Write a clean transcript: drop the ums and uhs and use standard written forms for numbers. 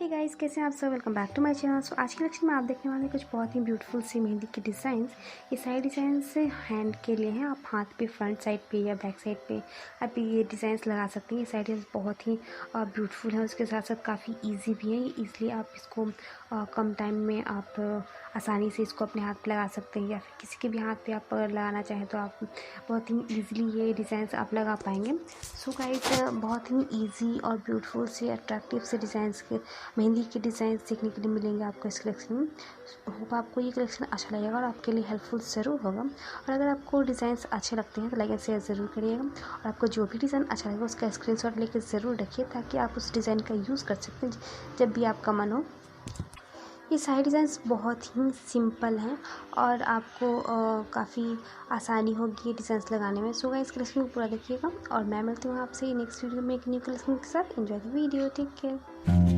Hey guys, कैसे हैं आप सब। Welcome back to my channel. So आज के लेक्चर में आप देखने वाले हैं कुछ बहुत ही ब्यूटीफुल सी मेहंदी की डिज़ाइंस। ये सारे डिज़ाइंस हैंड के लिए हैं। आप हाथ पे, फ्रंट साइड पे या बैक साइड पे आप ये डिज़ाइंस लगा सकते हैं। ये सारे डिज़ाइंस बहुत ही ब्यूटीफुल हैं, उसके साथ साथ काफ़ी ईजी भी हैं। ईज़िली आप इसको कम टाइम में आप आसानी से इसको अपने हाथ पे लगा सकते हैं, या फिर किसी के भी हाथ पे आप अगर लगाना चाहें तो आप बहुत ही ईज़िली ये डिज़ाइंस आप लगा पाएंगे। सो गाइस, बहुत ही ईजी और ब्यूटीफुल से अट्रैक्टिव से डिज़ाइंस के मेहंदी के डिज़ाइन सीखने के लिए मिलेंगे आपको इस कलेक्शन में। होप आपको ये कलेक्शन अच्छा लगेगा और आपके लिए हेल्पफुल ज़रूर होगा। और अगर आपको डिज़ाइंस अच्छे लगते हैं तो लाइक एंड शेयर ज़रूर करिएगा। और आपको जो भी डिज़ाइन अच्छा लगेगा उसका स्क्रीनशॉट लेकर ज़रूर रखिए, ताकि आप उस डिज़ाइन का यूज़ कर सकते हैं जब भी आपका मन हो। ये सारे डिज़ाइंस बहुत ही सिंपल हैं और आपको काफ़ी आसानी होगी ये डिज़ाइंस लगाने में। सो गाइस, कलेक्शन को पूरा देखिएगा और मैं मिलती हूँ आपसे नेक्स्ट वीडियो में एक न्यू कलेक्शन के साथ। Enjoy the video, take care.